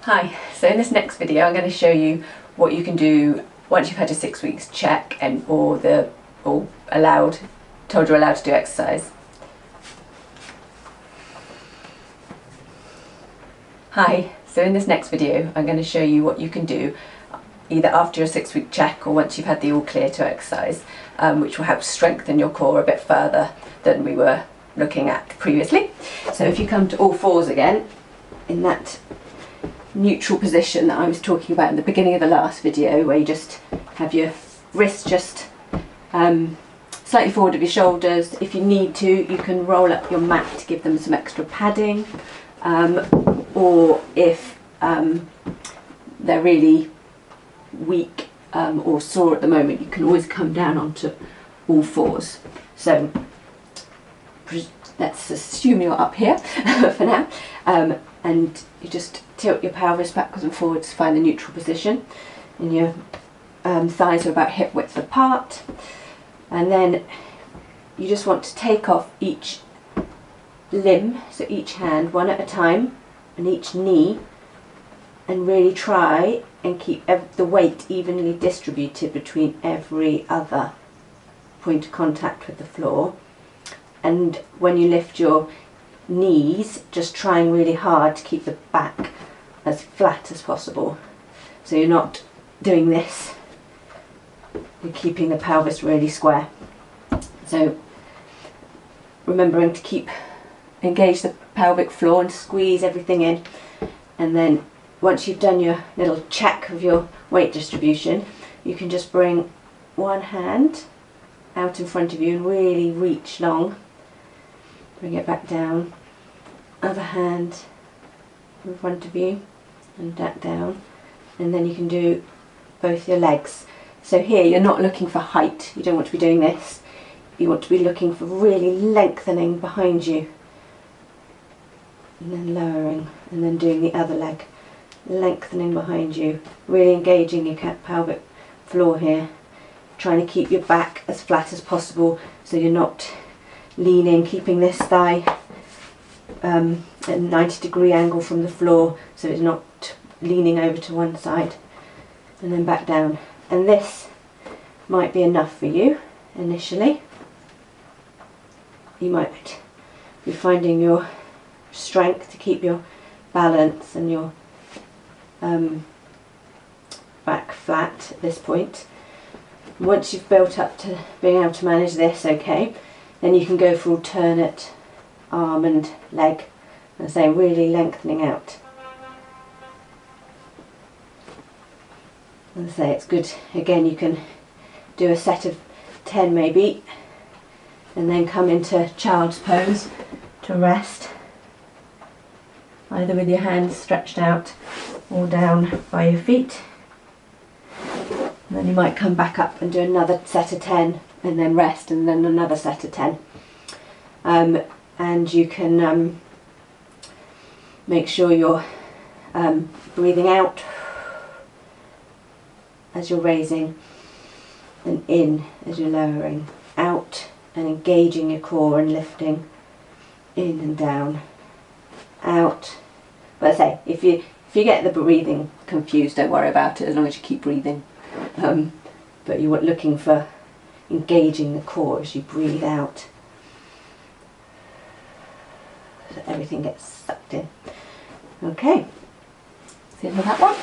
Hi, so in this next video I'm going to show you what you can do once you've had your 6 weeks check and told you're allowed to do exercise. Hi, so in this next video I'm going to show you what you can do either after your 6 week check or once you've had the all clear to exercise, which will help strengthen your core a bit further than we were looking at previously. So if you come to all fours again, in that neutral position that I was talking about in the beginning of the last video, where you just have your wrists just slightly forward of your shoulders. If you need to, you can roll up your mat to give them some extra padding, or if they're really weak or sore at the moment, you can always come down onto all fours. So let's assume you're up here for now, and you just tilt your pelvis backwards and forwards to find the neutral position, and your thighs are about hip width apart, and then you just want to take off each limb, so each hand one at a time and each knee, and really try and keep the weight evenly distributed between every other point of contact with the floor. And when you lift your knees, just trying really hard to keep the back as flat as possible. So you're not doing this, you're keeping the pelvis really square. So remembering to engage the pelvic floor and squeeze everything in. And then once you've done your little check of your weight distribution, you can just bring one hand out in front of you and really reach long. Bring it back down. Other hand in front of you and back down. And then you can do both your legs. So here you're not looking for height. You don't want to be doing this. You want to be looking for really lengthening behind you. And then lowering. And then doing the other leg. Lengthening behind you. Really engaging your pelvic floor here. Trying to keep your back as flat as possible so you're not leaning, keeping this thigh at a 90-degree angle from the floor so it's not leaning over to one side, and then back down. And this might be enough for you initially. You might be finding your strength to keep your balance and your back flat at this point. Once you've built up to being able to manage this, okay, then you can go for alternate arm and leg, and say really lengthening out. And say it's good. Again, you can do a set of 10 maybe, and then come into child's pose to rest, either with your hands stretched out or down by your feet. And then you might come back up and do another set of 10 and then rest, and then another set of 10. And you can make sure you're breathing out as you're raising and in as you're lowering, out and engaging your core and lifting, in and down, out. But I say, if you get the breathing confused, don't worry about it as long as you keep breathing. But you are looking for engaging the core as you breathe out, so everything gets sucked in. Okay, see how that one?